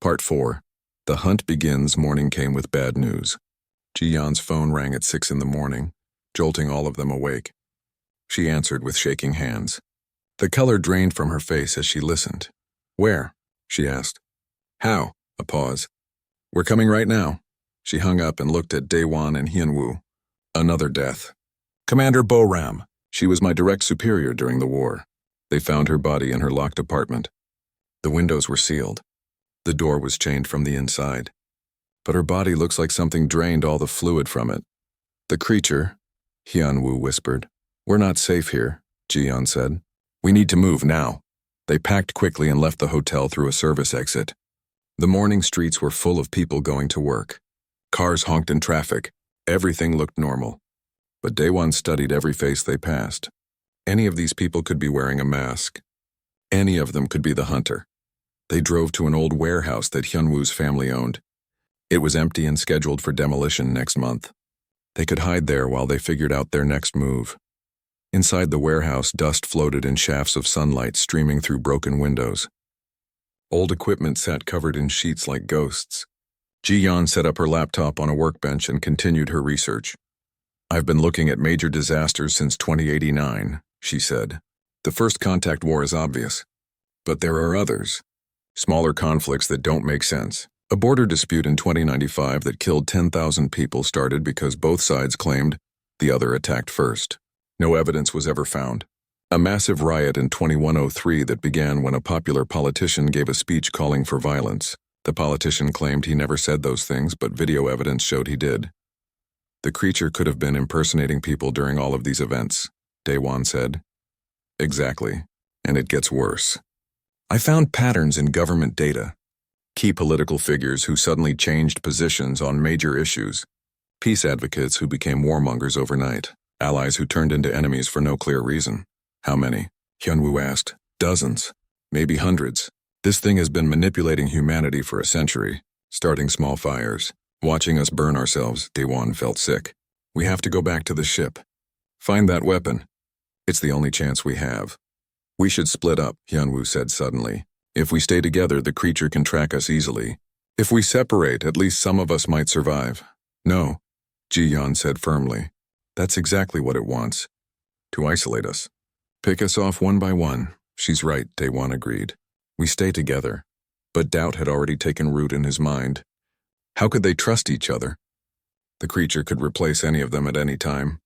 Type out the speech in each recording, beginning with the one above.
Part 4. The hunt begins. Morning came with bad news. Ji-Yeon's phone rang at 6 in the morning, jolting all of them awake. She answered with shaking hands. The color drained from her face as she listened. "Where?" she asked. "How?" A pause. "We're coming right now." She hung up and looked at Daewon and Hyunwoo. Another death. "Commander Bo-Ram. She was my direct superior during the war. They found her body in her locked apartment. The windows were sealed. The door was chained from the inside. But her body looks like something drained all the fluid from it." "The creature," Hyunwoo whispered. "We're not safe here," Ji-Yeon said. "We need to move now." They packed quickly and left the hotel through a service exit. The morning streets were full of people going to work. Cars honked in traffic. Everything looked normal. But Daewon studied every face they passed. Any of these people could be wearing a mask. Any of them could be the hunter. They drove to an old warehouse that Hyunwoo's family owned. It was empty and scheduled for demolition next month. They could hide there while they figured out their next move. Inside the warehouse, dust floated in shafts of sunlight streaming through broken windows. Old equipment sat covered in sheets like ghosts. Ji-Yeon set up her laptop on a workbench and continued her research. "I've been looking at major disasters since 2089, she said. "The first contact war is obvious. But there are others. Smaller conflicts that don't make sense. A border dispute in 2095 that killed 10,000 people started because both sides claimed the other attacked first. No evidence was ever found. A massive riot in 2103 that began when a popular politician gave a speech calling for violence. The politician claimed he never said those things, but video evidence showed he did. The creature could have been impersonating people during all of these events," Daewon said. "Exactly. And it gets worse. I found patterns in government data. Key political figures who suddenly changed positions on major issues. Peace advocates who became warmongers overnight. Allies who turned into enemies for no clear reason." "How many?" Hyunwoo asked. "Dozens. Maybe hundreds. This thing has been manipulating humanity for a century, starting small fires, watching us burn ourselves." Daewon felt sick. "We have to go back to the ship. Find that weapon. It's the only chance we have." "We should split up," Hyunwoo said suddenly. "If we stay together, the creature can track us easily. If we separate, at least some of us might survive." "No," Ji-Yeon said firmly. "That's exactly what it wants. To isolate us. Pick us off one by one." "She's right," Daewon agreed. "We stay together." But doubt had already taken root in his mind. How could they trust each other? The creature could replace any of them at any time.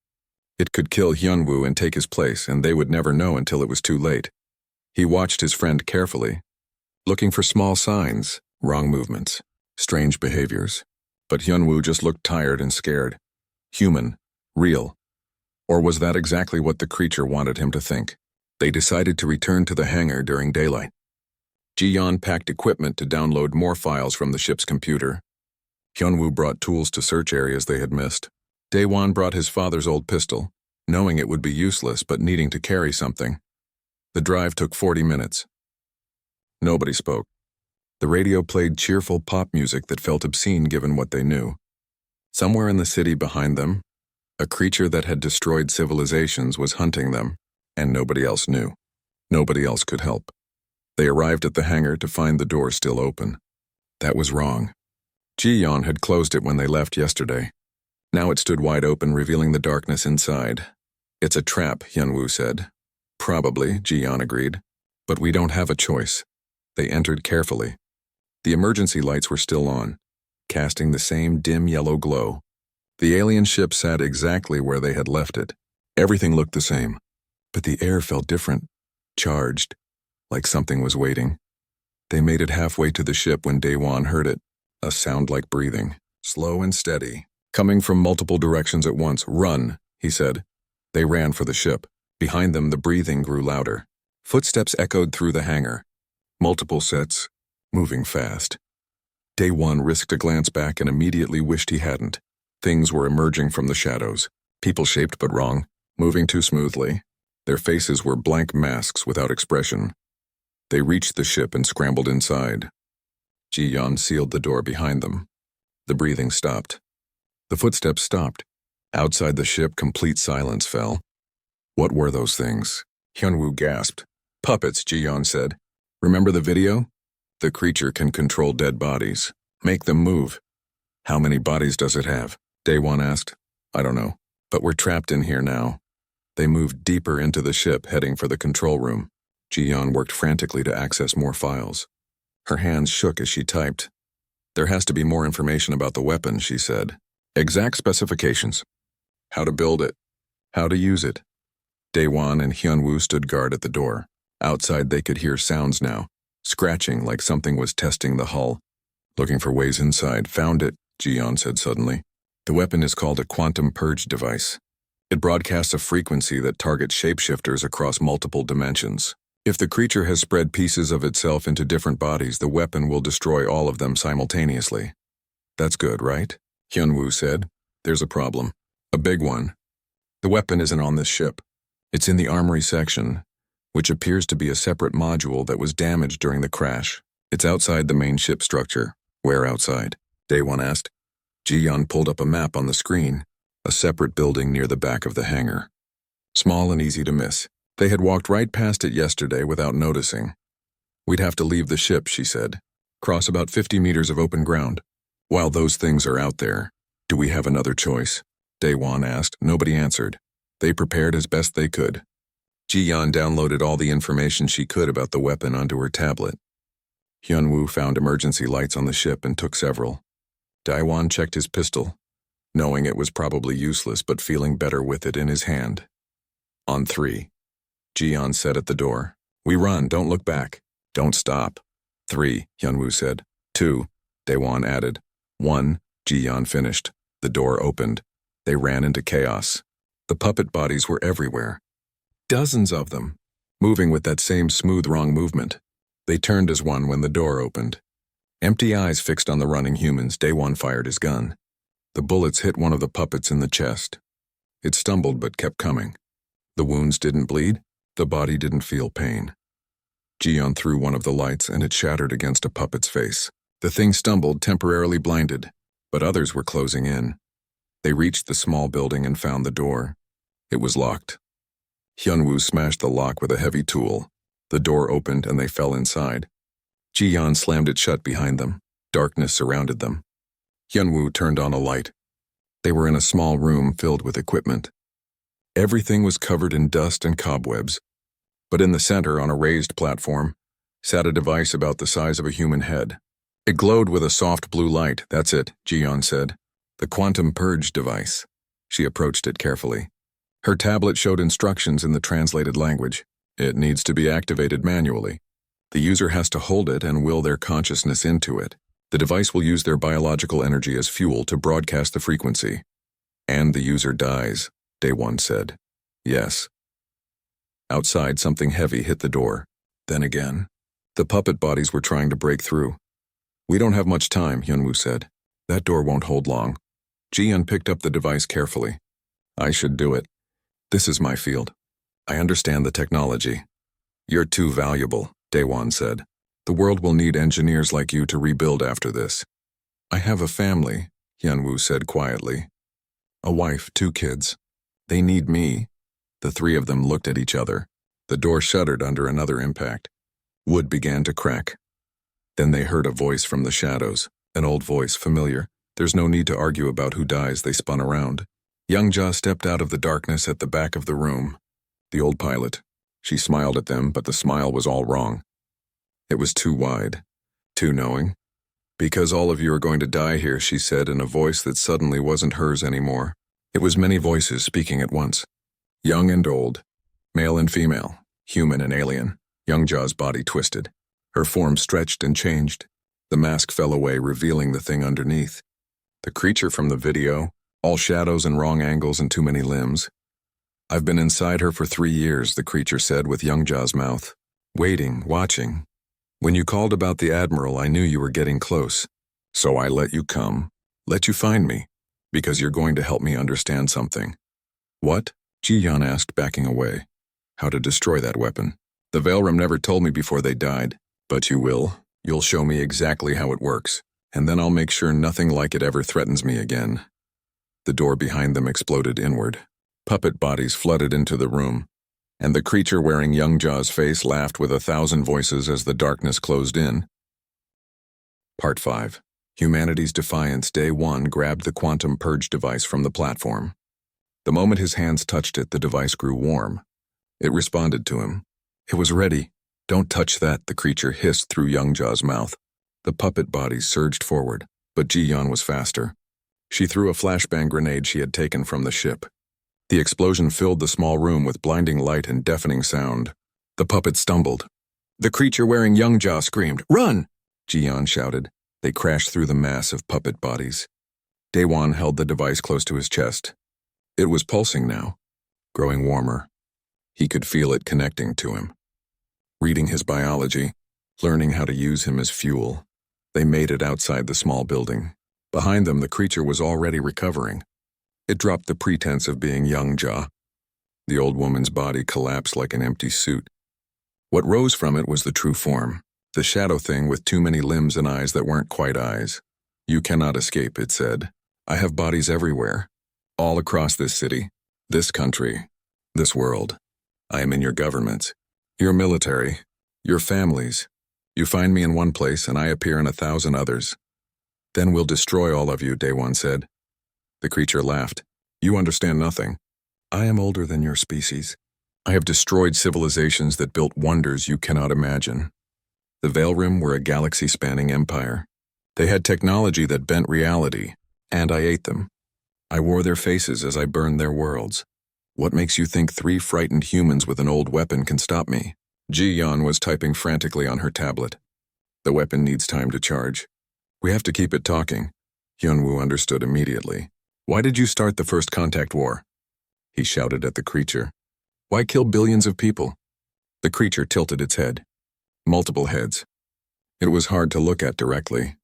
It could kill Hyunwoo and take his place, and they would never know until it was too late. He watched his friend carefully, looking for small signs, wrong movements, strange behaviors. But Hyunwoo just looked tired and scared. Human. Real. Or was that exactly what the creature wanted him to think? They decided to return to the hangar during daylight. Ji-Yeon packed equipment to download more files from the ship's computer. Hyunwoo brought tools to search areas they had missed. Daewon brought his father's old pistol, knowing it would be useless but needing to carry something. The drive took 40 minutes. Nobody spoke. The radio played cheerful pop music that felt obscene given what they knew. Somewhere in the city behind them, a creature that had destroyed civilizations was hunting them, and nobody else knew. Nobody else could help. They arrived at the hangar to find the door still open. That was wrong. Ji-Yeon had closed it when they left yesterday. Now it stood wide open, revealing the darkness inside. "It's a trap," Hyunwoo said. "Probably," Ji-Yeon agreed. "But we don't have a choice." They entered carefully. The emergency lights were still on, casting the same dim yellow glow. The alien ship sat exactly where they had left it. Everything looked the same. But the air felt different, charged, like something was waiting. They made it halfway to the ship when Daewon heard it, a sound like breathing, slow and steady, coming from multiple directions at once. "Run," he said. They ran for the ship. Behind them, the breathing grew louder. Footsteps echoed through the hangar. Multiple sets, moving fast. Daewon risked a glance back and immediately wished he hadn't. Things were emerging from the shadows, people-shaped but wrong, moving too smoothly. Their faces were blank masks without expression. They reached the ship and scrambled inside. Ji-Yeon sealed the door behind them. The breathing stopped. The footsteps stopped. Outside the ship, complete silence fell. "What were those things?" Hyunwoo gasped. "Puppets," Ji-Yeon said. "Remember the video? The creature can control dead bodies. Make them move. How many bodies does it have? Daewon asked. I don't know. But we're trapped in here now. They moved deeper into the ship, heading for the control room. Ji-yeon worked frantically to access more files. Her hands shook as she typed. There has to be more information about the weapon, she said. Exact specifications. How to build it. How to use it. Daewon and Hyunwoo stood guard at the door. Outside they could hear sounds now, scratching like something was testing the hull. Looking for ways inside. Found it, Ji-yeon said suddenly. The weapon is called a quantum purge device. It broadcasts a frequency that targets shapeshifters across multiple dimensions. If the creature has spread pieces of itself into different bodies, the weapon will destroy all of them simultaneously. That's good, right? Hyunwoo said. There's a problem. A big one. The weapon isn't on this ship. It's in the armory section, which appears to be a separate module that was damaged during the crash. It's outside the main ship structure. Where outside? Daewon asked. Ji-yeon pulled up a map on the screen, a separate building near the back of the hangar. Small and easy to miss. They had walked right past it yesterday without noticing. We'd have to leave the ship, she said. Cross about 50 meters of open ground. While those things are out there, do we have another choice? Daewon asked. Nobody answered. They prepared as best they could. Ji-yeon downloaded all the information she could about the weapon onto her tablet. Hyunwoo found emergency lights on the ship and took several. Daewon checked his pistol, knowing it was probably useless but feeling better with it in his hand. On 3. Ji-yeon said at the door. We run, don't look back. Don't stop. 3, Hyunwoo said. 2, Daewon added. 1, Ji-yeon finished. The door opened. They ran into chaos. The puppet bodies were everywhere. Dozens of them, moving with that same smooth wrong movement. They turned as one when the door opened. Empty eyes fixed on the running humans, Daewon fired his gun. The bullets hit one of the puppets in the chest. It stumbled but kept coming. The wounds didn't bleed. The body didn't feel pain. Ji-yeon threw one of the lights and it shattered against a puppet's face. The thing stumbled, temporarily blinded, but others were closing in. They reached the small building and found the door. It was locked. Hyunwoo smashed the lock with a heavy tool. The door opened and they fell inside. Ji-yeon slammed it shut behind them. Darkness surrounded them. Hyunwoo turned on a light. They were in a small room filled with equipment. Everything was covered in dust and cobwebs. But in the center, on a raised platform, sat a device about the size of a human head. It glowed with a soft blue light. That's it, Ji-yeon said. The quantum purge device. She approached it carefully. Her tablet showed instructions in the translated language. It needs to be activated manually. The user has to hold it and will their consciousness into it. The device will use their biological energy as fuel to broadcast the frequency. And the user dies, Daewon said. Yes. Outside, something heavy hit the door. Then again. The puppet bodies were trying to break through. We don't have much time, Hyunwoo said. That door won't hold long. Ji-yeon picked up the device carefully. I should do it. This is my field. I understand the technology. You're too valuable, Daewon said. The world will need engineers like you to rebuild after this. I have a family, Hyunwoo said quietly. A wife, 2 kids. They need me. The 3 of them looked at each other. The door shuddered under another impact. Wood began to crack. Then they heard a voice from the shadows, an old voice, familiar. There's no need to argue about who dies. They spun around. Young-Ja stepped out of the darkness at the back of the room. The old pilot. She smiled at them, but the smile was all wrong. It was too wide, too knowing. Because all of you are going to die here, she said in a voice that suddenly wasn't hers anymore. It was many voices speaking at once. Young and old, male and female, human and alien. Young-Ja's body twisted. Her form stretched and changed. The mask fell away, revealing the thing underneath. The creature from the video, all shadows and wrong angles and too many limbs. I've been inside her for 3 years, the creature said with Young-Ja's mouth. Waiting, watching. When you called about the Admiral, I knew you were getting close. So I let you come, let you find me, because you're going to help me understand something. What? Ji-yeon asked, backing away. How to destroy that weapon. The Veilrim never told me before they died, but you will. You'll show me exactly how it works, and then I'll make sure nothing like it ever threatens me again. The door behind them exploded inward. Puppet bodies flooded into the room, and the creature wearing Young-Ja's face laughed with 1,000 voices as the darkness closed in. Part 5. Humanity's Defiance. Day 1 grabbed the quantum purge device from the platform. The moment his hands touched it, the device grew warm. It responded to him. It was ready. "Don't touch that," the creature hissed through Young Jaw's mouth. The puppet bodies surged forward, but Ji-Yan was faster. She threw a flashbang grenade she had taken from the ship. The explosion filled the small room with blinding light and deafening sound. The puppet stumbled. The creature wearing Young Jaw screamed, "Run!" Ji-Yan shouted. They crashed through the mass of puppet bodies. Daewon held the device close to his chest. It was pulsing now, growing warmer. He could feel it connecting to him. Reading his biology, learning how to use him as fuel, they made it outside the small building. Behind them, the creature was already recovering. It dropped the pretense of being Young Jaw. The old woman's body collapsed like an empty suit. What rose from it was the true form, the shadow thing with too many limbs and eyes that weren't quite eyes. "You cannot escape," it said. "I have bodies everywhere, all across this city, this country, this world. I am in your governments, your military, your families. You find me in one place and I appear in 1,000 others. Then we'll destroy all of you," Daewon said. The creature laughed. "You understand nothing. I am older than your species. I have destroyed civilizations that built wonders you cannot imagine. The Veil Rim were a galaxy-spanning empire. They had technology that bent reality, and I ate them. I wore their faces as I burned their worlds. What makes you think 3 frightened humans with an old weapon can stop me?" Ji-Yan was typing frantically on her tablet. "The weapon needs time to charge. We have to keep it talking." Hyunwoo understood immediately. "Why did you start the First Contact War?" He shouted at the creature. "Why kill billions of people?" The creature tilted its head. Multiple heads. It was hard to look at directly.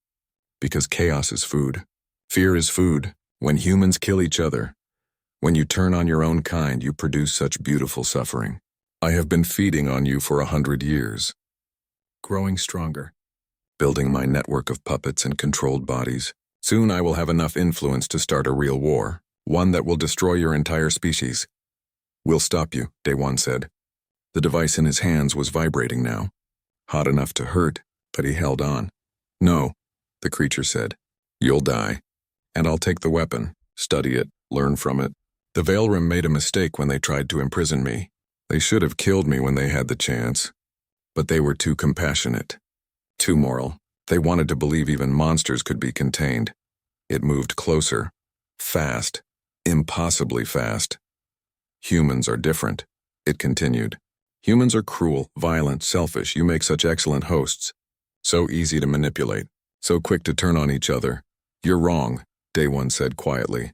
Because chaos is food. Fear is food. When humans kill each other, when you turn on your own kind, you produce such beautiful suffering. I have been feeding on you for 100 years. Growing stronger. Building my network of puppets and controlled bodies. Soon I will have enough influence to start a real war. One that will destroy your entire species. "We'll stop you," Daewon said. The device in his hands was vibrating now. Hot enough to hurt, but he held on. "No," the creature said. "You'll die. And I'll take the weapon, study it, learn from it. The Veil Rim made a mistake when they tried to imprison me. They should have killed me when they had the chance. But they were too compassionate. Too moral. They wanted to believe even monsters could be contained." It moved closer. Fast. Impossibly fast. "Humans are different," it continued. "Humans are cruel, violent, selfish. You make such excellent hosts. So easy to manipulate. So quick to turn on each other. You're wrong," Daewon said quietly.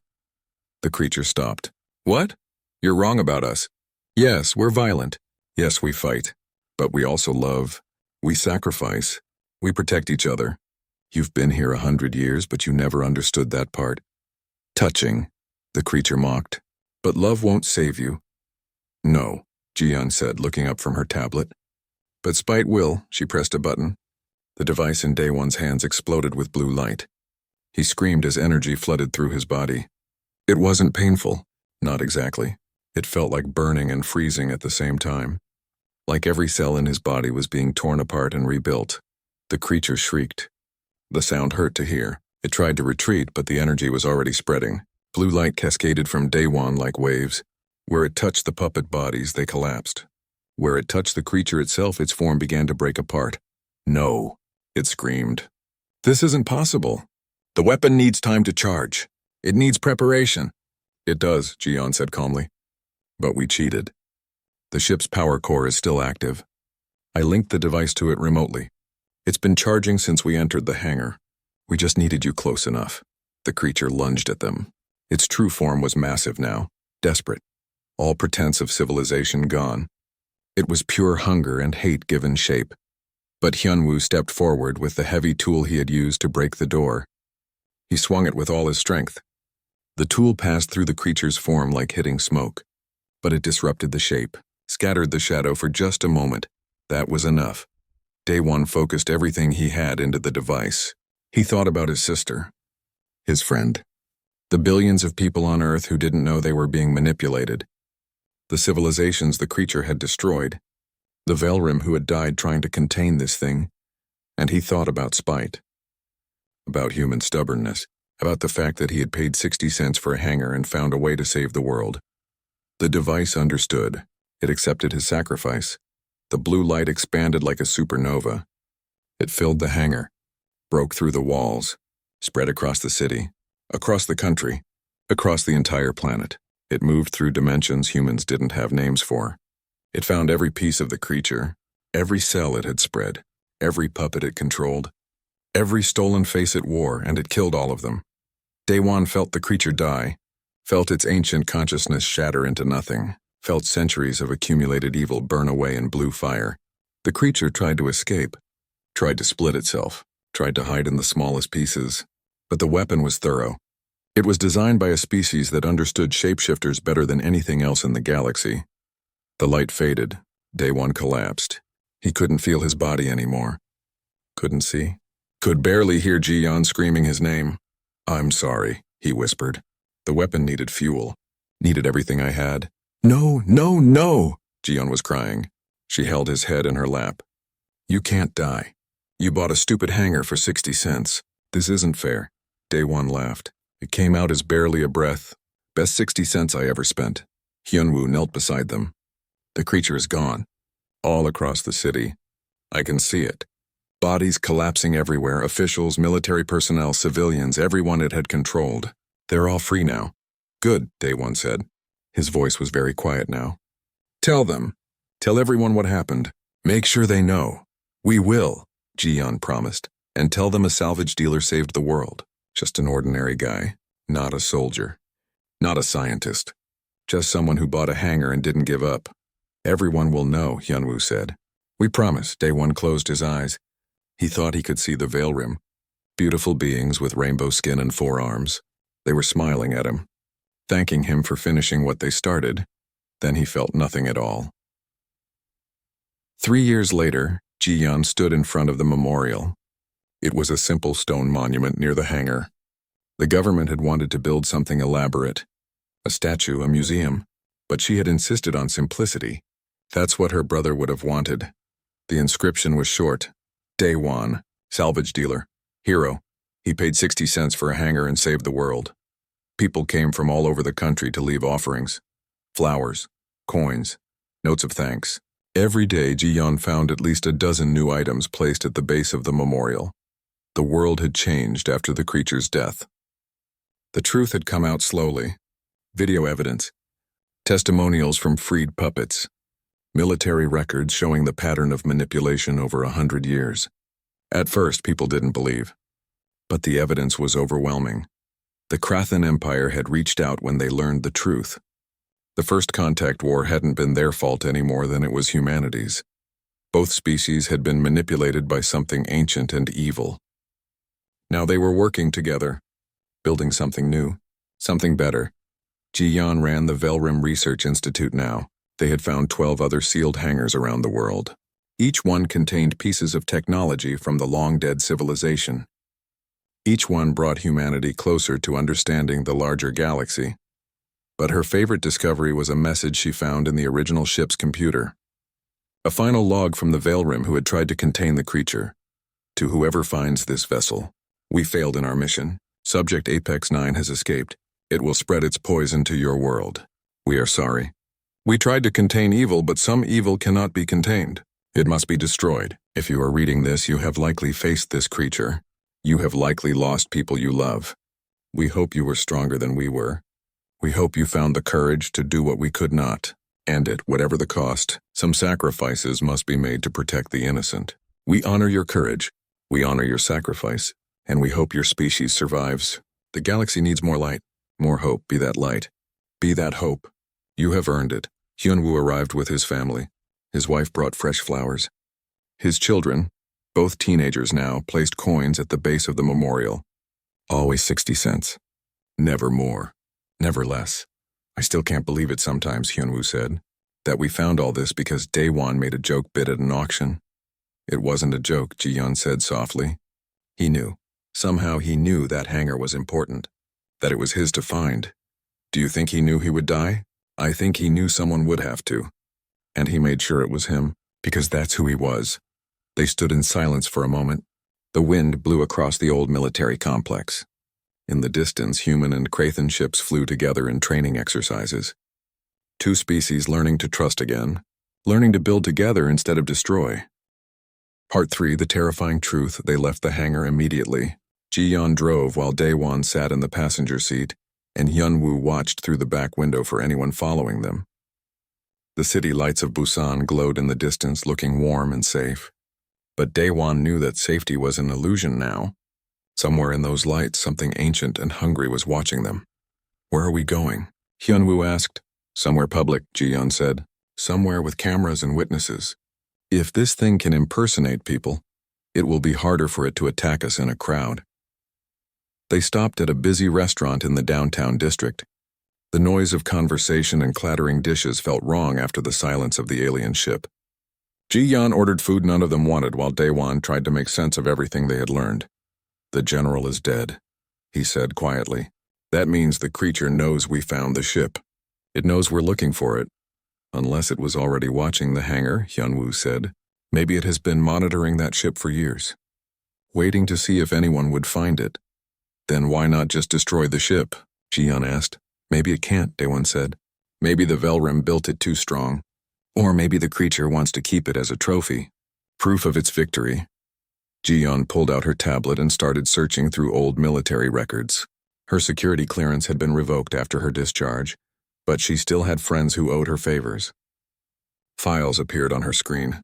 The creature stopped. "What? You're wrong about us." "Yes, we're violent. Yes, we fight. But we also love. We sacrifice. We protect each other. You've been here 100 years, but you never understood that part." "Touching," the creature mocked. "But love won't save you." "No," Ji-Yan said, looking up from her tablet. "But spite will." She pressed a button. The device in Daewon's hands exploded with blue light. He screamed as energy flooded through his body. It wasn't painful. Not exactly. It felt like burning and freezing at the same time. Like every cell in his body was being torn apart and rebuilt. The creature shrieked. The sound hurt to hear. It tried to retreat, but the energy was already spreading. Blue light cascaded from Daewon like waves. Where it touched the puppet bodies, they collapsed. Where it touched the creature itself, its form began to break apart. "No," it screamed. "This isn't possible. The weapon needs time to charge. It needs preparation." "It does," Ji-Yan said calmly. "But we cheated. The ship's power core is still active. I linked the device to it remotely. It's been charging since we entered the hangar. We just needed you close enough." The creature lunged at them. Its true form was massive now, desperate. All pretense of civilization gone. It was pure hunger and hate given shape. But Hyunwoo stepped forward with the heavy tool he had used to break the door. He swung it with all his strength. The tool passed through the creature's form like hitting smoke. But it disrupted the shape, scattered the shadow for just a moment. That was enough. Daewon focused everything he had into the device. He thought about his sister, his friend, the billions of people on Earth who didn't know they were being manipulated, the civilizations the creature had destroyed, the Veil Rim who had died trying to contain this thing, and he thought about spite. about human stubbornness, about the fact that he had paid 60 cents for a hangar and found a way to save the world. The device understood. It accepted his sacrifice. The blue light expanded like a supernova. It filled the hangar, broke through the walls, spread across the city, across the country, across the entire planet. It moved through dimensions humans didn't have names for. It found every piece of the creature, every cell it had spread, every puppet it controlled, every stolen face it wore, and it killed all of them. Daewon felt the creature die, felt its ancient consciousness shatter into nothing, felt centuries of accumulated evil burn away in blue fire. The creature tried to escape, tried to split itself, tried to hide in the smallest pieces, but the weapon was thorough. It was designed by a species that understood shapeshifters better than anything else in the galaxy. The light faded. Daewon collapsed. He couldn't feel his body anymore. Couldn't see. Could barely hear Ji-Yeon screaming his name. "I'm sorry," he whispered. The weapon needed fuel. Needed everything I had. "No, no, no!" Ji-Yeon was crying. She held his head in her lap. "You can't die. You bought a stupid hangar for 60 cents. This isn't fair." Daewon laughed. It came out as barely a breath. "Best 60 cents I ever spent." Hyunwoo knelt beside them. "The creature is gone. All across the city. I can see it. Bodies collapsing everywhere, officials, military personnel, civilians, everyone it had controlled. They're all free now." "Good," Daewon said. His voice was very quiet now. "Tell them. Tell everyone what happened. Make sure they know." "We will," Ji-Yeon promised. "And tell them a salvage dealer saved the world. Just an ordinary guy. Not a soldier. Not a scientist. Just someone who bought a hangar and didn't give up. Everyone will know," Hyunwoo said. "We promise." Daewon closed his eyes. He thought he could see the veil rim. Beautiful beings with rainbow skin and forearms. They were smiling at him, thanking him for finishing what they started. Then he felt nothing at all. 3 years later, Ji-Yeon stood in front of the memorial. It was a simple stone monument near the hangar. The government had wanted to build something elaborate, a statue, a museum, but she had insisted on simplicity. That's what her brother would have wanted. The inscription was short. Daewon, salvage dealer, hero. He paid 60 cents for a hangar and saved the world. People came from all over the country to leave offerings. Flowers, coins, notes of thanks. Every day, Ji-Yeon found at least a dozen new items placed at the base of the memorial. The world had changed after the creature's death. The truth had come out slowly. Video evidence, testimonials from freed puppets, military records showing the pattern of manipulation over 100 years. At first, people didn't believe. But the evidence was overwhelming. The Krathan Empire had reached out when they learned the truth. The First Contact War hadn't been their fault any more than it was humanity's. Both species had been manipulated by something ancient and evil. Now they were working together, building something new, something better. Ji-Yeon ran the Velrim Research Institute now. They had found 12 other sealed hangars around the world. Each one contained pieces of technology from the long-dead civilization. Each one brought humanity closer to understanding the larger galaxy. But her favorite discovery was a message she found in the original ship's computer. A final log from the Velrim who had tried to contain the creature. To whoever finds this vessel, we failed in our mission. Subject Apex 9 has escaped. It will spread its poison to your world. We are sorry. We tried to contain evil, but some evil cannot be contained. It must be destroyed. If you are reading this, you have likely faced this creature. You have likely lost people you love. We hope you were stronger than we were. We hope you found the courage to do what we could not. End it, whatever the cost. Some sacrifices must be made to protect the innocent. We honor your courage. We honor your sacrifice. And we hope your species survives. The galaxy needs more light. More hope. Be that light. Be that hope. You have earned it. Hyunwoo arrived with his family. His wife brought fresh flowers. His children, both teenagers now, placed coins at the base of the memorial. Always 60 cents. Never more. Never less. I still can't believe it sometimes, Hyunwoo said, that we found all this because Daewon made a joke bid at an auction. It wasn't a joke, Ji-Yeon said softly. He knew. Somehow he knew that hangar was important, that it was his to find. Do you think he knew he would die? I think he knew someone would have to. And he made sure it was him, because that's who he was. They stood in silence for a moment. The wind blew across the old military complex. In the distance, human and Krathan ships flew together in training exercises. Two species learning to trust again, learning to build together instead of destroy. Part 3, The Terrifying Truth. They left the hangar immediately. Ji-yeon drove while Daewon sat in the passenger seat, and Hyun-woo watched through the back window for anyone following them. The city lights of Busan glowed in the distance, looking warm and safe. But Daewon knew that safety was an illusion now. Somewhere in those lights, something ancient and hungry was watching them. "Where are we going?" Hyun-woo asked. "Somewhere public," Ji-yeon said. "Somewhere with cameras and witnesses. If this thing can impersonate people, it will be harder for it to attack us in a crowd." They stopped at a busy restaurant in the downtown district. The noise of conversation and clattering dishes felt wrong after the silence of the alien ship. Ji-yeon ordered food none of them wanted while Daewon tried to make sense of everything they had learned. "The general is dead," he said quietly. "That means the creature knows we found the ship. It knows we're looking for it. Unless it was already watching the hangar," Hyun-woo said. "Maybe it has been monitoring that ship for years, waiting to see if anyone would find it." "Then why not just destroy the ship?" Ji-yeon asked. "Maybe it can't," Daewon said. "Maybe the Velrim built it too strong. Or maybe the creature wants to keep it as a trophy. Proof of its victory." Ji-yeon pulled out her tablet and started searching through old military records. Her security clearance had been revoked after her discharge, but she still had friends who owed her favors. Files appeared on her screen.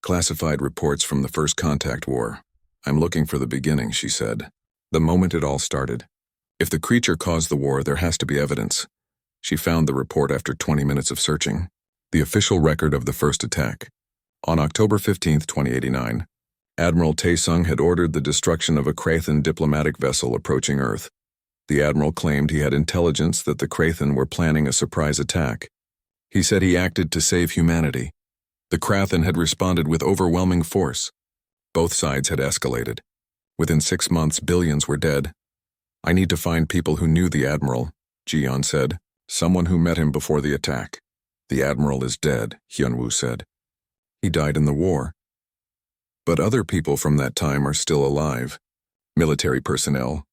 Classified reports from the First Contact War. "I'm looking for the beginning," she said. "The moment it all started. If the creature caused the war, there has to be evidence." She found the report after 20 minutes of searching. The official record of the first attack. On October 15, 2089, Admiral Taesung had ordered the destruction of a Krathan diplomatic vessel approaching Earth. The admiral claimed he had intelligence that the Krathan were planning a surprise attack. He said he acted to save humanity. The Krathan had responded with overwhelming force. Both sides had escalated. Within 6 months, billions were dead. "I need to find people who knew the admiral," Ji-yeon said. "Someone who met him before the attack." "The admiral is dead," Hyun-woo said. "He died in the war. But other people from that time are still alive. Military personnel,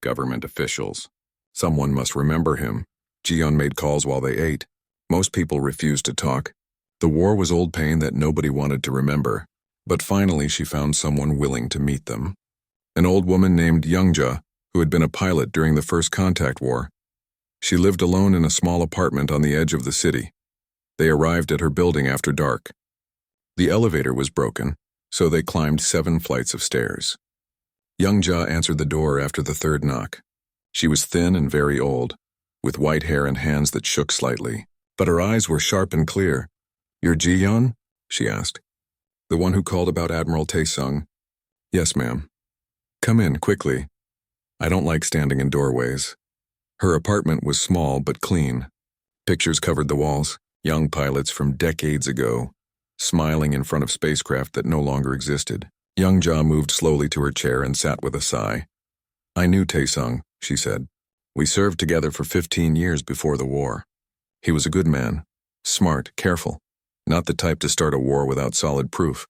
government officials. Someone must remember him." Ji-yeon made calls while they ate. Most people refused to talk. The war was old pain that nobody wanted to remember. But finally she found someone willing to meet them. An old woman named Youngja, who had been a pilot during the First Contact War. She lived alone in a small apartment on the edge of the city. They arrived at her building after dark. The elevator was broken, so they climbed 7 flights of stairs. Youngja answered the door after the 3rd knock. She was thin and very old, with white hair and hands that shook slightly, but her eyes were sharp and clear. "You're Ji-yeon?" she asked. "The one who called about Admiral Taesung?" "Yes, ma'am." "Come in, quickly. I don't like standing in doorways." Her apartment was small but clean. Pictures covered the walls, young pilots from decades ago, smiling in front of spacecraft that no longer existed. Youngja moved slowly to her chair and sat with a sigh. "I knew Taesung," she said. "We served together for 15 years before the war. He was a good man, smart, careful, not the type to start a war without solid proof."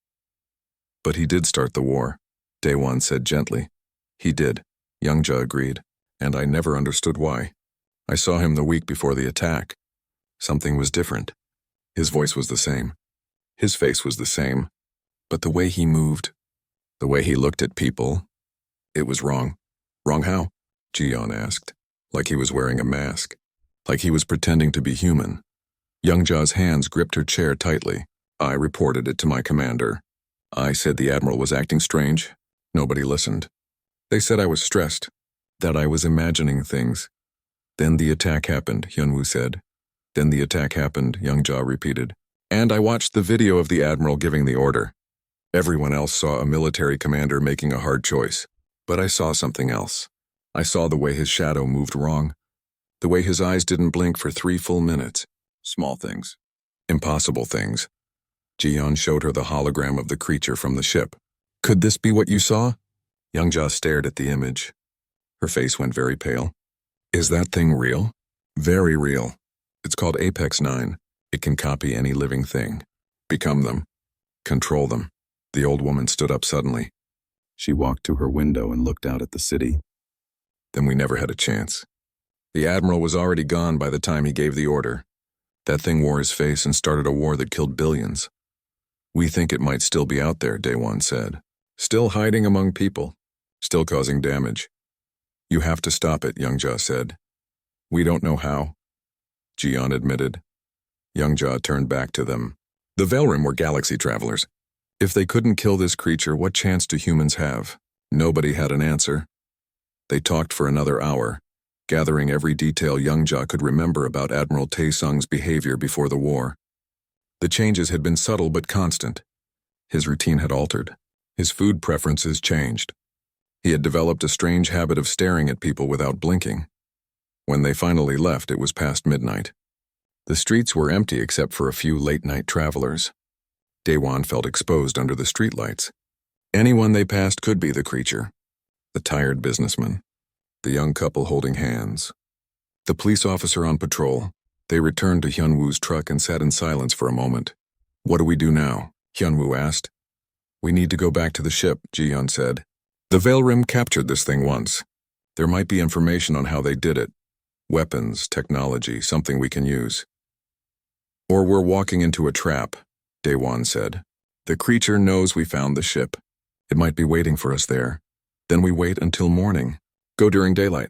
"But he did start the war," Daewon said gently. "He did," Youngja agreed, "and I never understood why. I saw him the week before the attack. Something was different. His voice was the same. His face was the same. But the way he moved, the way he looked at people, it was wrong." "Wrong how?" Ji-yeon asked. "Like he was wearing a mask. Like he was pretending to be human." Youngja's hands gripped her chair tightly. "I reported it to my commander. I said the admiral was acting strange. Nobody listened. They said I was stressed, that I was imagining things. Then the attack happened," Hyun-woo said. "Then the attack happened," Youngja repeated. "And I watched the video of the admiral giving the order. Everyone else saw a military commander making a hard choice. But I saw something else. I saw the way his shadow moved wrong. The way his eyes didn't blink for 3 full minutes. Small things. Impossible things." Ji-yeon showed her the hologram of the creature from the ship. "Could this be what you saw?" Youngja stared at the image. Her face went very pale. "Is that thing real?" "Very real. It's called Apex 9. It can copy any living thing. Become them. Control them." The old woman stood up suddenly. She walked to her window and looked out at the city. Then we never had a chance. The Admiral was already gone by the time he gave the order. That thing wore his face and started a war that killed billions. We think it might still be out there, Daewon said. Still hiding among people. Still causing damage. You have to stop it, Youngja said. We don't know how, Jian admitted. Youngja turned back to them. The Veilrim were galaxy travelers. If they couldn't kill this creature, what chance do humans have? Nobody had an answer. They talked for another hour, gathering every detail Youngja could remember about Admiral Taesung's behavior before the war. The changes had been subtle but constant. His routine had altered. His food preferences changed. He had developed a strange habit of staring at people without blinking. When they finally left, it was past midnight. The streets were empty except for a few late-night travelers. Daewon felt exposed under the streetlights. Anyone they passed could be the creature. The tired businessman. The young couple holding hands. The police officer on patrol. They returned to Hyunwoo's truck and sat in silence for a moment. What do we do now? Hyunwoo asked. We need to go back to the ship, Jiyeon said. The Veilrim captured this thing once. There might be information on how they did it. Weapons, technology, something we can use. Or we're walking into a trap, Daewon said. The creature knows we found the ship. It might be waiting for us there. Then we wait until morning. Go during daylight.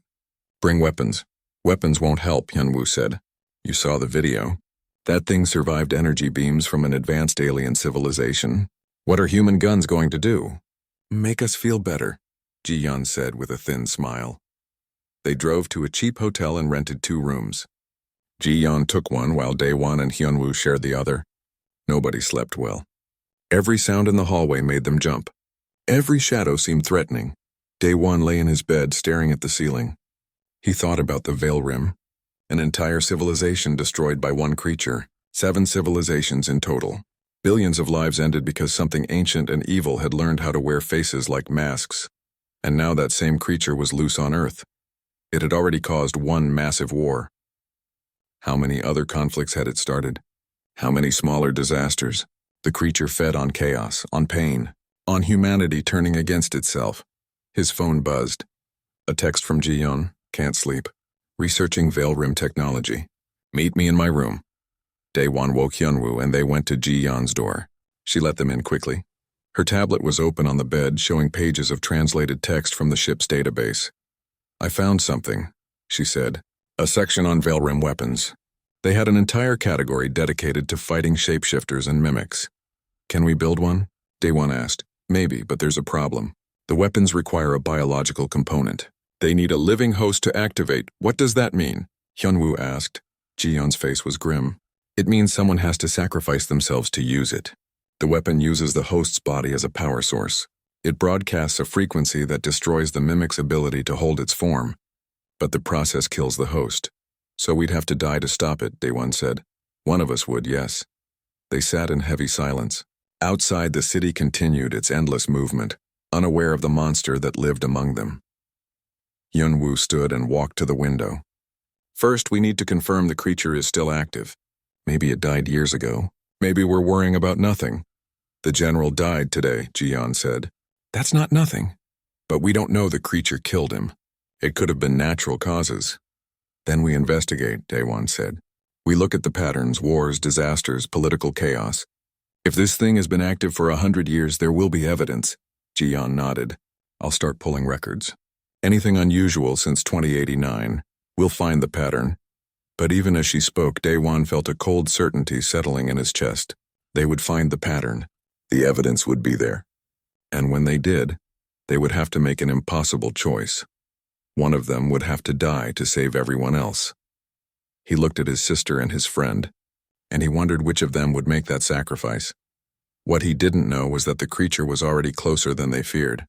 Bring weapons. Weapons won't help, Hyunwoo said. You saw the video. That thing survived energy beams from an advanced alien civilization. What are human guns going to do? Make us feel better, Jiyeon said with a thin smile. They drove to a cheap hotel and rented 2 rooms. Jiyeon took one while Daewon and Hyunwoo shared the other. Nobody slept well. Every sound in the hallway made them jump. Every shadow seemed threatening. Daewon lay in his bed staring at the ceiling. He thought about the Veilrim. An entire civilization destroyed by one creature. 7 civilizations in total. Billions of lives ended because something ancient and evil had learned how to wear faces like masks. And now that same creature was loose on Earth. It had already caused one massive war. How many other conflicts had it started? How many smaller disasters? The creature fed on chaos, on pain, on humanity turning against itself. His phone buzzed. A text from Jiyeon, can't sleep. Researching Veilrim technology. Meet me in my room. Daewon woke Hyunwoo and they went to Jiyeon's door. She let them in quickly. Her tablet was open on the bed, showing pages of translated text from the ship's database. I found something, she said. A section on Veilrim weapons. They had an entire category dedicated to fighting shapeshifters and mimics. Can we build one? Daewon asked. Maybe, but there's a problem. The weapons require a biological component. They need a living host to activate. What does that mean? Hyunwoo asked. Jiyeon's face was grim. It means someone has to sacrifice themselves to use it. The weapon uses the host's body as a power source. It broadcasts a frequency that destroys the mimic's ability to hold its form. But the process kills the host. So we'd have to die to stop it, Daewon said. One of us would, yes. They sat in heavy silence. Outside, the city continued its endless movement, unaware of the monster that lived among them. Hyunwoo stood and walked to the window. First, we need to confirm the creature is still active. Maybe it died years ago. Maybe we're worrying about nothing. The general died today, Jiyeon said. That's not nothing. But we don't know the creature killed him. It could have been natural causes. Then we investigate, Daewon said. We look at the patterns, wars, disasters, political chaos. If this thing has been active for 100 years, there will be evidence. Jiyeon nodded. I'll start pulling records. Anything unusual since 2089. We'll find the pattern. But even as she spoke, Daewon felt a cold certainty settling in his chest. They would find the pattern. The evidence would be there. And when they did, they would have to make an impossible choice. One of them would have to die to save everyone else. He looked at his sister and his friend, and he wondered which of them would make that sacrifice. What he didn't know was that the creature was already closer than they feared.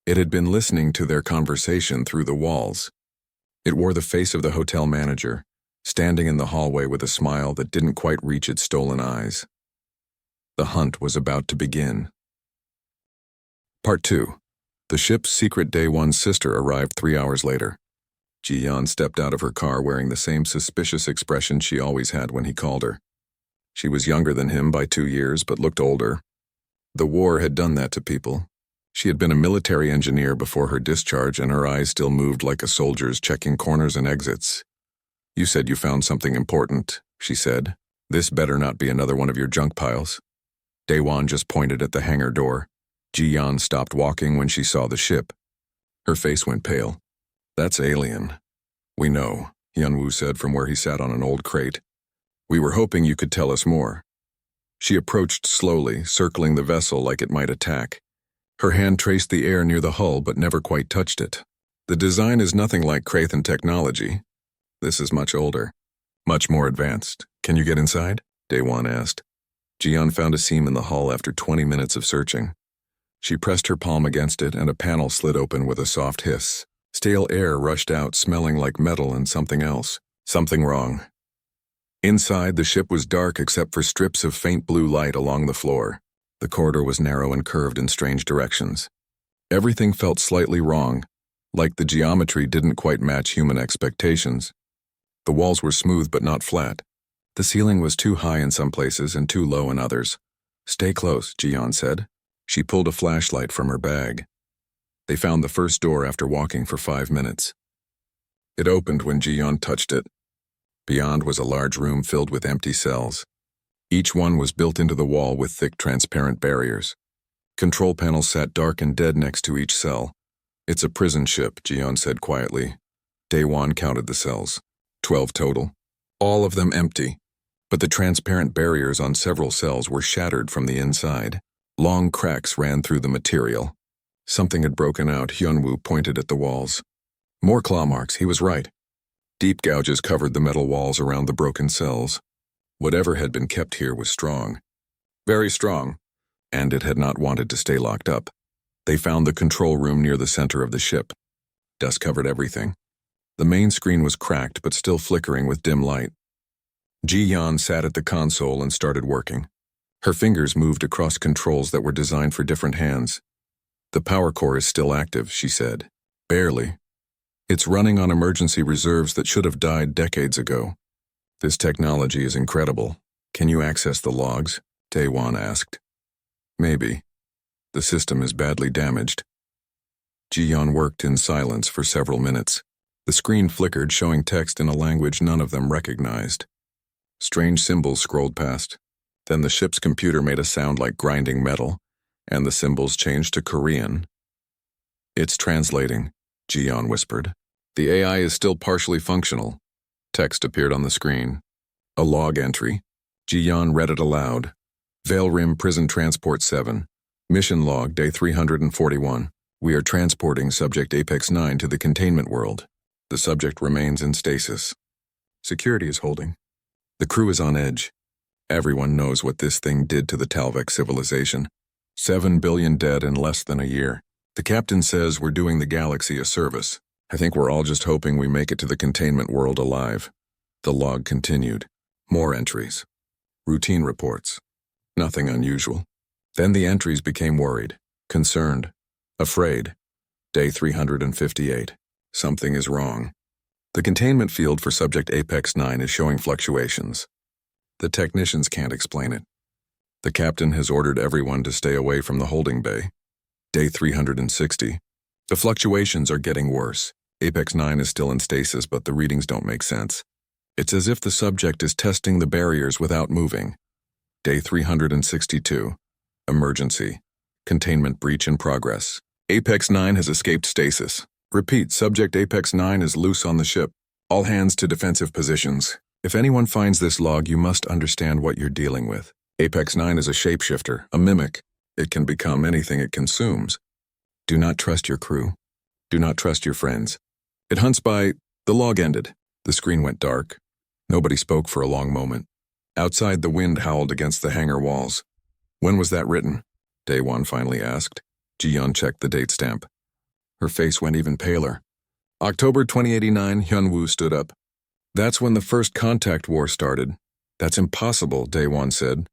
It had been listening to their conversation through the walls. It wore the face of the hotel manager, standing in the hallway with a smile that didn't quite reach its stolen eyes. The hunt was about to begin. Part 2. The ship's secret Daewon's sister arrived 3 hours later. Jiyeon stepped out of her car wearing the same suspicious expression she always had when he called her. She was younger than him by 2 years, but looked older. The war had done that to people. She had been a military engineer before her discharge, and her eyes still moved like a soldier's, checking corners and exits. "You said you found something important," she said. "This better not be another one of your junk piles." Daewon just pointed at the hangar door. Ji-Yeon stopped walking when she saw the ship. Her face went pale. "That's alien." "We know," Hyunwoo said from where he sat on an old crate. "We were hoping you could tell us more." She approached slowly, circling the vessel like it might attack. Her hand traced the air near the hull but never quite touched it. "The design is nothing like Krathan technology. This is much older, much more advanced. Can you get inside?" Daewon asked. Ji-Yeon found a seam in the hull after 20 minutes of searching. She pressed her palm against it and a panel slid open with a soft hiss. Stale air rushed out, smelling like metal and something else. Something wrong. Inside, the ship was dark except for strips of faint blue light along the floor. The corridor was narrow and curved in strange directions. Everything felt slightly wrong, like the geometry didn't quite match human expectations. The walls were smooth but not flat. The ceiling was too high in some places and too low in others. "Stay close," Ji-Yeon said. She pulled a flashlight from her bag. They found the first door after walking for 5 minutes. It opened when Ji-Yeon touched it. Beyond was a large room filled with empty cells. Each one was built into the wall with thick, transparent barriers. Control panels sat dark and dead next to each cell. "It's a prison ship," Ji-Yeon said quietly. Daewon counted the cells. 12 total. All of them empty. But the transparent barriers on several cells were shattered from the inside. Long cracks ran through the material. Something had broken out. Hyunwoo pointed at the walls. More claw marks, he was right. Deep gouges covered the metal walls around the broken cells. Whatever had been kept here was strong. Very strong. And it had not wanted to stay locked up. They found the control room near the center of the ship. Dust covered everything. The main screen was cracked but still flickering with dim light. Ji-Yeon sat at the console and started working. Her fingers moved across controls that were designed for different hands. "The power core is still active," she said. "Barely. It's running on emergency reserves that should have died decades ago. This technology is incredible. Can you access the logs?" Daewon asked. "Maybe. The system is badly damaged." Ji-Yeon worked in silence for several minutes. The screen flickered, showing text in a language none of them recognized. Strange symbols scrolled past. Then the ship's computer made a sound like grinding metal, and the symbols changed to Korean. "It's translating," Ji-Yeon whispered. "The AI is still partially functional." Text appeared on the screen. A log entry. Ji-Yeon read it aloud. "Vale Rim Prison Transport 7. Mission log, day 341. We are transporting subject Apex 9 to the containment world. The subject remains in stasis. Security is holding. The crew is on edge. Everyone knows what this thing did to the Talvek civilization. 7 billion dead in less than a year. The captain says we're doing the galaxy a service. I think we're all just hoping we make it to the containment world alive." The log continued. More entries. Routine reports. Nothing unusual. Then the entries became worried, concerned, afraid. Day 358. Something is wrong. The containment field for subject Apex 9 is showing fluctuations. The technicians can't explain it. The captain has ordered everyone to stay away from the holding bay. Day 360. The fluctuations are getting worse. Apex 9 is still in stasis, but the readings don't make sense. It's as if the subject is testing the barriers without moving. Day 362. Emergency. Containment breach in progress. Apex 9 has escaped stasis. Repeat, subject Apex 9 is loose on the ship. All hands to defensive positions. If anyone finds this log, you must understand what you're dealing with. Apex 9 is a shapeshifter, a mimic. It can become anything it consumes. Do not trust your crew. Do not trust your friends. It hunts by... The log ended. The screen went dark. Nobody spoke for a long moment. Outside, the wind howled against the hangar walls. "When was that written?" Daewon finally asked. Ji-Yeon checked the date stamp. Her face went even paler. "October 2089, Hyunwoo stood up. That's when the first contact war started." "That's impossible," Daewon said.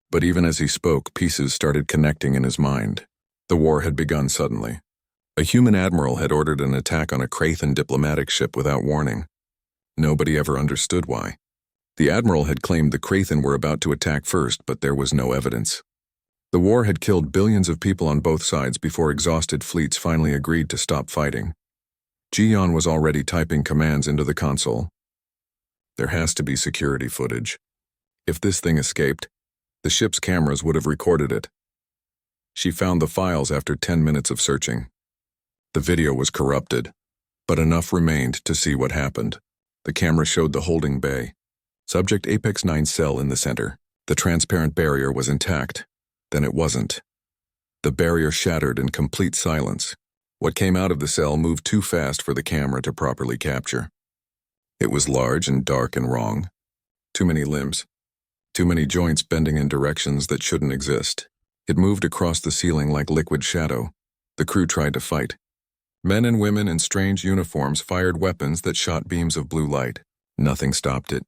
But even as he spoke, pieces started connecting in his mind. The war had begun suddenly. A human admiral had ordered an attack on a Krathan diplomatic ship without warning. Nobody ever understood why. The admiral had claimed the Krathan were about to attack first, but there was no evidence. The war had killed billions of people on both sides before exhausted fleets finally agreed to stop fighting. Jian was already typing commands into the console. There has to be security footage. If this thing escaped, the ship's cameras would have recorded it. She found the files after 10 minutes of searching. The video was corrupted, but enough remained to see what happened. The camera showed the holding bay. Subject Apex 9 cell in the center. The transparent barrier was intact. Then it wasn't. The barrier shattered in complete silence. What came out of the cell moved too fast for the camera to properly capture. It was large and dark and wrong. Too many limbs. Too many joints bending in directions that shouldn't exist. It moved across the ceiling like liquid shadow. The crew tried to fight. Men and women in strange uniforms fired weapons that shot beams of blue light. Nothing stopped it.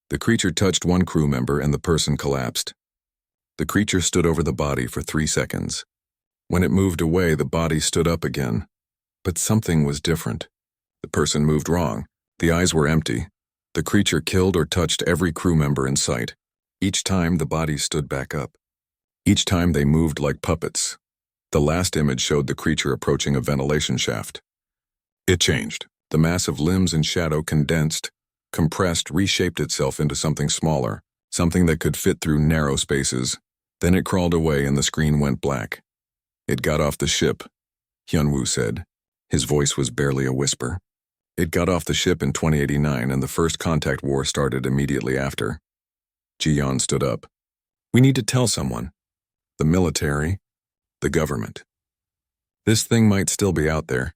The creature touched one crew member and the person collapsed. The creature stood over the body for 3 seconds. When it moved away, the body stood up again. But something was different. The person moved wrong. The eyes were empty. The creature killed or touched every crew member in sight. Each time, the bodies stood back up. Each time, they moved like puppets. The last image showed the creature approaching a ventilation shaft. It changed. The mass of limbs and shadow condensed, compressed, reshaped itself into something smaller, something that could fit through narrow spaces. Then it crawled away and the screen went black. It got off the ship, Hyunwoo said. His voice was barely a whisper. It got off the ship in 2089 and the first contact war started immediately after. Ji-yeon stood up. We need to tell someone. The military, the government. This thing might still be out there.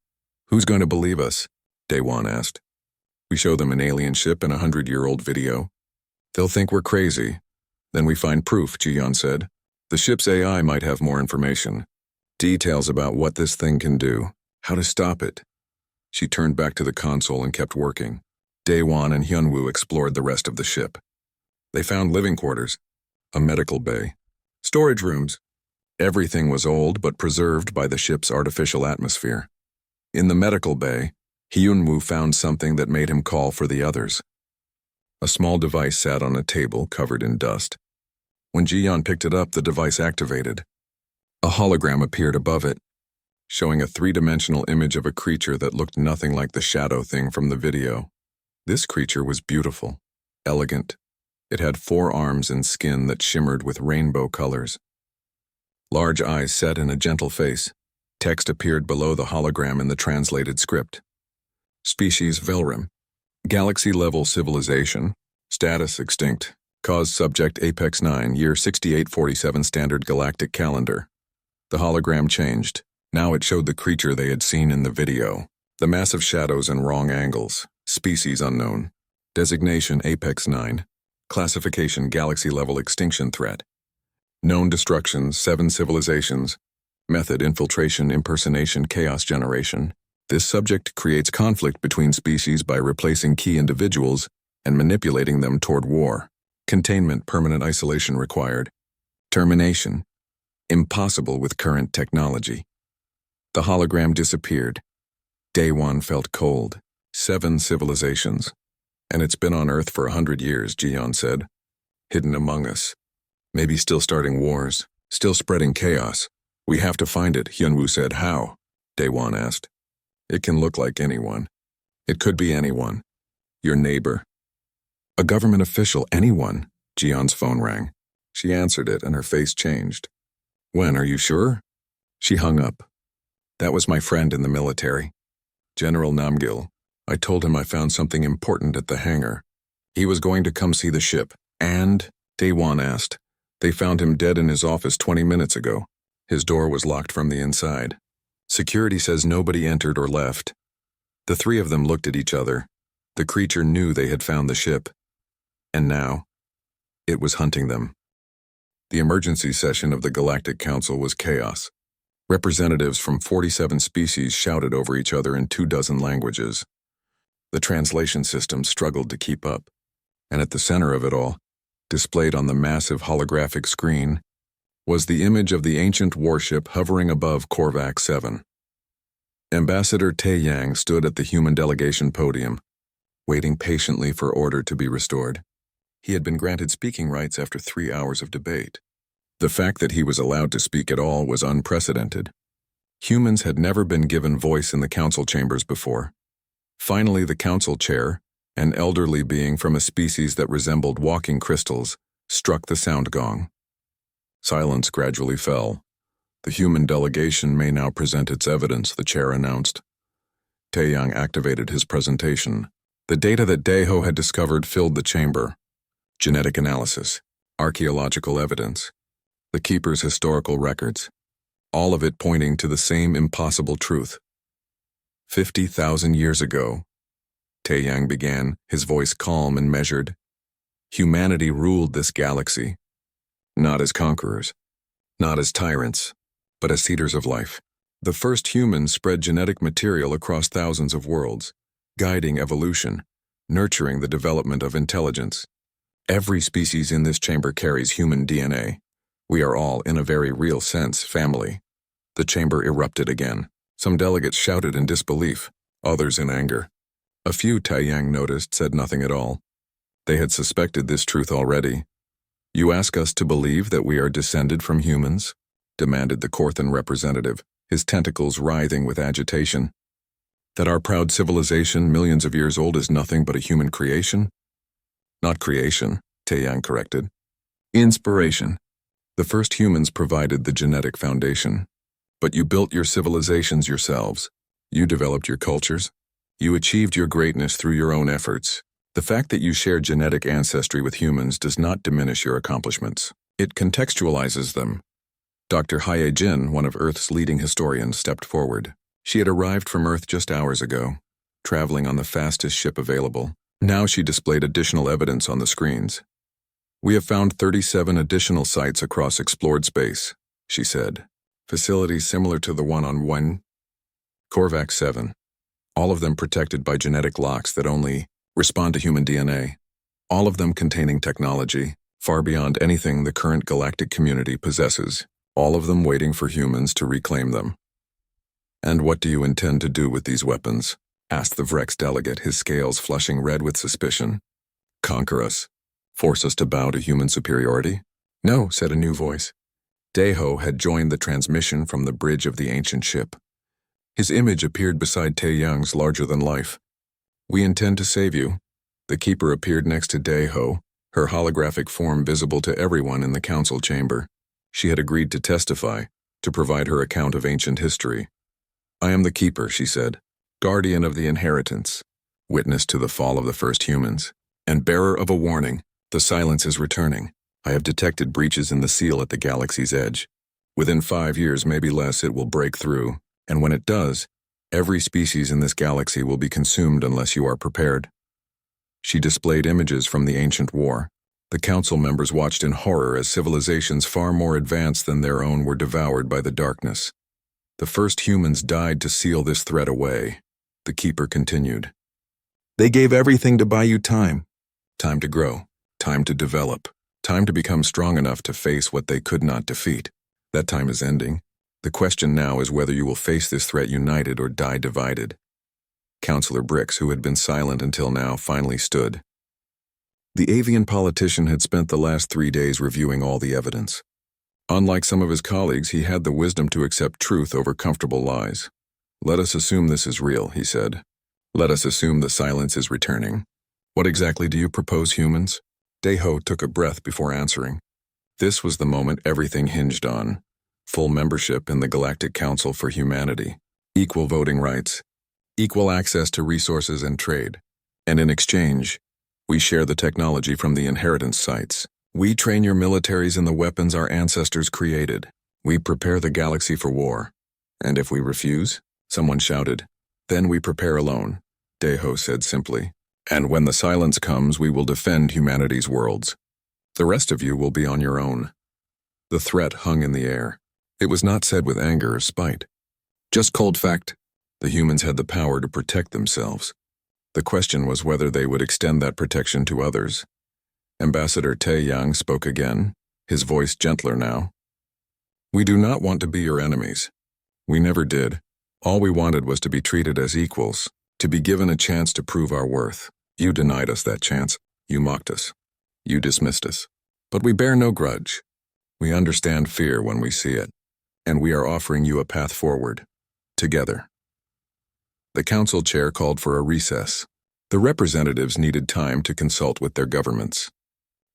Who's going to believe us? Daewon asked. We show them an alien ship and a 100-year-old video. They'll think we're crazy. Then we find proof, Ji-yeon said. The ship's AI might have more information. Details about what this thing can do, how to stop it. She turned back to the console and kept working. Daewon and Hyunwoo explored the rest of the ship. They found living quarters, a medical bay, storage rooms. Everything was old but preserved by the ship's artificial atmosphere. In the medical bay, Hyunwoo found something that made him call for the others. A small device sat on a table covered in dust. When Ji-yeon picked it up, the device activated. A hologram appeared above it, showing a 3-dimensional image of a creature that looked nothing like the shadow thing from the video. This creature was beautiful, elegant. It had 4 arms and skin that shimmered with rainbow colors. Large eyes set in a gentle face. Text appeared below the hologram in the translated script. Species Velrim. Galaxy-level civilization. Status extinct. Cause subject Apex 9, year 6847 standard galactic calendar. The hologram changed. Now it showed the creature they had seen in the video. The massive shadows and wrong angles. Species unknown. Designation Apex 9. Classification Galaxy-level extinction threat. Known destructions 7 civilizations. Method infiltration, impersonation, chaos generation. This subject creates conflict between species by replacing key individuals and manipulating them toward war. Containment, permanent isolation required. Termination. Impossible with current technology. The hologram disappeared. Daewon felt cold. 7 civilizations. And it's been on Earth for 100 years, Ji-yeon said. Hidden among us. Maybe still starting wars. Still spreading chaos. We have to find it, Hyunwoo said. How? Daewon asked. It can look like anyone. It could be anyone. Your neighbor. A government official, anyone. Ji-yeon's phone rang. She answered it and her face changed. When, are you sure? She hung up. That was my friend in the military. General Namgil. I told him I found something important at the hangar. He was going to come see the ship. And? Daewon asked. They found him dead in his office 20 minutes ago. His door was locked from the inside. Security says nobody entered or left. The 3 of them looked at each other. The creature knew they had found the ship. And now, it was hunting them. The emergency session of the Galactic Council was chaos. Representatives from 47 species shouted over each other in 24 languages. The translation system struggled to keep up. And at the center of it all, displayed on the massive holographic screen, was the image of the ancient warship hovering above Korvac 7. Ambassador Tae Yang stood at the human delegation podium, waiting patiently for order to be restored. He had been granted speaking rights after 3 hours of debate. The fact that he was allowed to speak at all was unprecedented. Humans had never been given voice in the council chambers before. Finally, the council chair, an elderly being from a species that resembled walking crystals, struck the sound gong. Silence gradually fell. The human delegation may now present its evidence, the chair announced. Taeyang activated his presentation. The data that Daeho had discovered filled the chamber. Genetic analysis, archaeological evidence, the Keeper's historical records, all of it pointing to the same impossible truth. 50,000 years ago, Taeyang began, his voice calm and measured, humanity ruled this galaxy, not as conquerors, not as tyrants, but as seeders of life. The first humans spread genetic material across thousands of worlds, guiding evolution, nurturing the development of intelligence. Every species in this chamber carries human DNA. We are all, in a very real sense, family. The chamber erupted again. Some delegates shouted in disbelief, others in anger. A few, Taeyang noticed, said nothing at all. They had suspected this truth already. "You ask us to believe that we are descended from humans?" demanded the Korthan representative, his tentacles writhing with agitation. "That our proud civilization, millions of years old, is nothing but a human creation?" "Not creation," Taeyang corrected. "Inspiration. The first humans provided the genetic foundation. But you built your civilizations yourselves. You developed your cultures. You achieved your greatness through your own efforts. The fact that you share genetic ancestry with humans does not diminish your accomplishments. It contextualizes them." Dr. Haye Jin, one of Earth's leading historians, stepped forward. She had arrived from Earth just hours ago, traveling on the fastest ship available. Now she displayed additional evidence on the screens. "We have found 37 additional sites across explored space," she said. "Facilities similar to the one on Korvax 7. All of them protected by genetic locks that only respond to human DNA. All of them containing technology far beyond anything the current galactic community possesses. All of them waiting for humans to reclaim them." "And what do you intend to do with these weapons?" asked the Vrex delegate, his scales flushing red with suspicion. "Conquer us? Force us to bow to human superiority?" "No," said a new voice. Daeho had joined the transmission from the bridge of the ancient ship. His image appeared beside Taeyang's larger-than-life. "We intend to save you." The Keeper appeared next to Daeho, her holographic form visible to everyone in the council chamber. She had agreed to testify, to provide her account of ancient history. "I am the Keeper," she said, "guardian of the inheritance, witness to the fall of the first humans, and bearer of a warning. The silence is returning. I have detected breaches in the seal at the galaxy's edge. Within 5 years, maybe less, it will break through, and when it does, every species in this galaxy will be consumed unless you are prepared." She displayed images from the ancient war. The council members watched in horror as civilizations far more advanced than their own were devoured by the darkness. "The first humans died to seal this threat away," the Keeper continued. "They gave everything to buy you time. Time to grow, time to develop, time to become strong enough to face what they could not defeat. That time is ending. The question now is whether you will face this threat united or die divided." Councillor Brix, who had been silent until now, finally stood. The avian politician had spent the last 3 days reviewing all the evidence. Unlike some of his colleagues, he had the wisdom to accept truth over comfortable lies. "Let us assume this is real," he said. "Let us assume the silence is returning. What exactly do you propose, humans?" Daeho took a breath before answering. This was the moment everything hinged on. Full membership in the Galactic Council for Humanity, equal voting rights, equal access to resources and trade. And in exchange, we share the technology from the inheritance sites. We train your militaries in the weapons our ancestors created. We prepare the galaxy for war. And if we refuse, someone shouted, "Then we prepare alone," Daeho said simply. "And when the silence comes, we will defend humanity's worlds. The rest of you will be on your own." The threat hung in the air. It was not said with anger or spite. Just cold fact. The humans had the power to protect themselves. The question was whether they would extend that protection to others. Ambassador Taeyang spoke again, his voice gentler now. "We do not want to be your enemies. We never did. All we wanted was to be treated as equals, to be given a chance to prove our worth. You denied us that chance. You mocked us. You dismissed us. But we bear no grudge. We understand fear when we see it, and we are offering you a path forward, together. The council chair called for a recess. The representatives needed time to consult with their governments.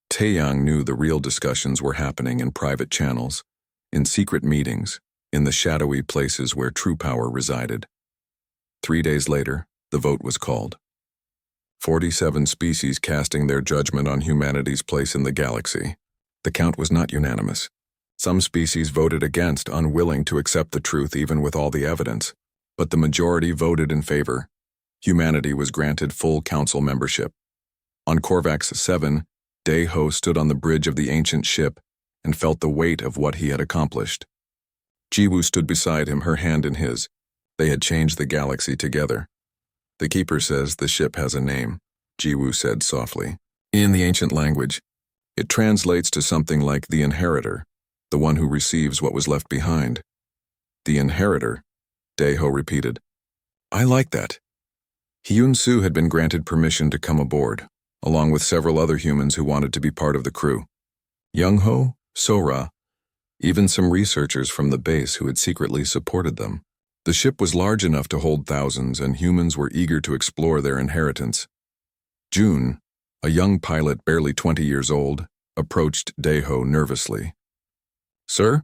Taeyang knew the real discussions were happening in private channels, in secret meetings, in the shadowy places where true power resided. 3 days later, the vote was called. 47 species casting their judgment on humanity's place in the galaxy. The count was not unanimous. Some species voted against, unwilling to accept the truth even with all the evidence, but the majority voted in favor. Humanity was granted full council membership. On Korvax 7, Dae-ho stood on the bridge of the ancient ship and felt the weight of what he had accomplished. Jiwoo stood beside him, her hand in his. They had changed the galaxy together. The keeper says the ship has a name, Jiwoo said softly. In the ancient language, it translates to something like the inheritor, the one who receives what was left behind. The inheritor, Dae-ho repeated. I like that. Hyun-soo had been granted permission to come aboard, along with several other humans who wanted to be part of the crew. Young-ho, Sora, even some researchers from the base who had secretly supported them. The ship was large enough to hold thousands, and humans were eager to explore their inheritance. June, a young pilot barely 20 years old, approached Dae-ho nervously. Sir,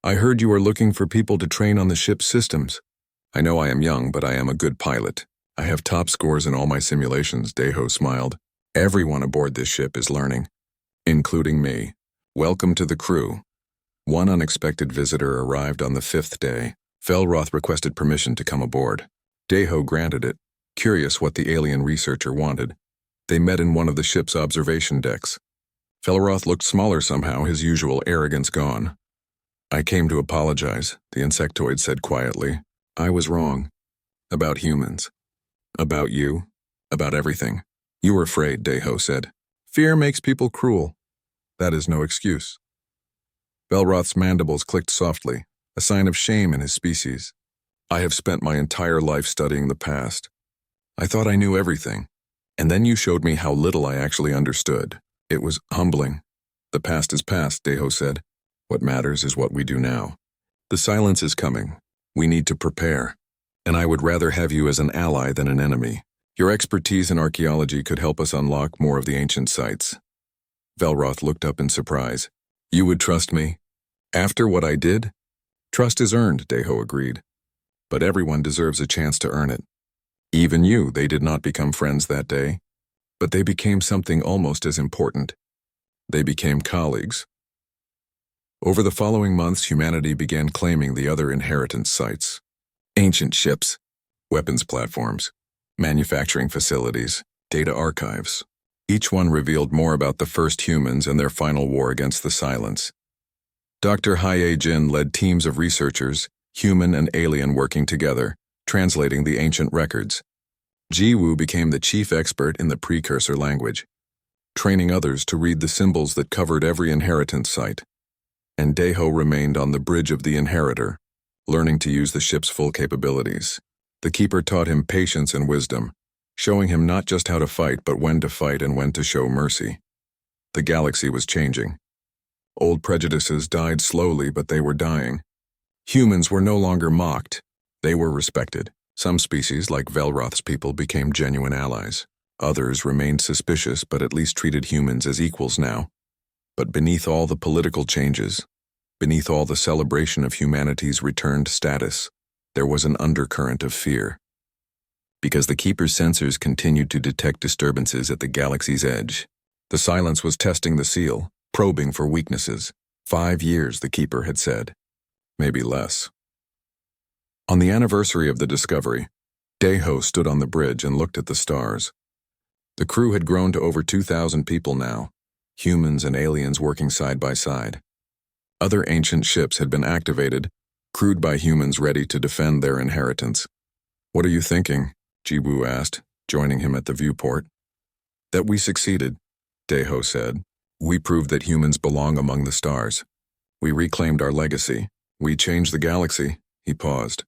I heard you are looking for people to train on the ship's systems. I know I am young, but I am a good pilot. I have top scores in all my simulations, Dae-ho smiled. Everyone aboard this ship is learning, including me. Welcome to the crew. One unexpected visitor arrived on the 5th day. Felroth requested permission to come aboard. Dae-ho granted it, curious what the alien researcher wanted. They met in one of the ship's observation decks. Felroth looked smaller somehow, his usual arrogance gone. I came to apologize, the insectoid said quietly. I was wrong. About humans. About you. About everything. You were afraid, Dae-ho said. Fear makes people cruel. That is no excuse. Belroth's mandibles clicked softly, a sign of shame in his species. I have spent my entire life studying the past. I thought I knew everything, and then you showed me how little I actually understood. It was humbling. The past is past, Dae-ho said. What matters is what we do now. The silence is coming. We need to prepare, and I would rather have you as an ally than an enemy. Your expertise in archaeology could help us unlock more of the ancient sites. Velroth looked up in surprise. You would trust me? After what I did? Trust is earned, Dae-ho agreed. But everyone deserves a chance to earn it. Even you, they did not become friends that day. But they became something almost as important. They became colleagues. Over the following months, humanity began claiming the other inheritance sites. Ancient ships, weapons platforms, manufacturing facilities, data archives. Each one revealed more about the first humans and their final war against the Silence. Dr. Hye-jin led teams of researchers, human and alien working together, translating the ancient records. Jiwoo became the chief expert in the precursor language, training others to read the symbols that covered every inheritance site. And Dae-ho remained on the bridge of the inheritor, learning to use the ship's full capabilities. The keeper taught him patience and wisdom, showing him not just how to fight, but when to fight and when to show mercy. The galaxy was changing. Old prejudices died slowly, but they were dying. Humans were no longer mocked. They were respected. Some species, like Velroth's people, became genuine allies. Others remained suspicious, but at least treated humans as equals now. But beneath all the political changes, beneath all the celebration of humanity's returned status, there was an undercurrent of fear. Because the Keeper's sensors continued to detect disturbances at the galaxy's edge. The Silence was testing the seal, probing for weaknesses. 5 years, the Keeper had said. Maybe less. On the anniversary of the discovery, Dae-ho stood on the bridge and looked at the stars. The crew had grown to over 2,000 people now, humans and aliens working side by side. Other ancient ships had been activated, crewed by humans ready to defend their inheritance. What are you thinking? Jiwoo asked, joining him at the viewport. That we succeeded, Dae-ho said. We proved that humans belong among the stars. We reclaimed our legacy. We changed the galaxy. He paused.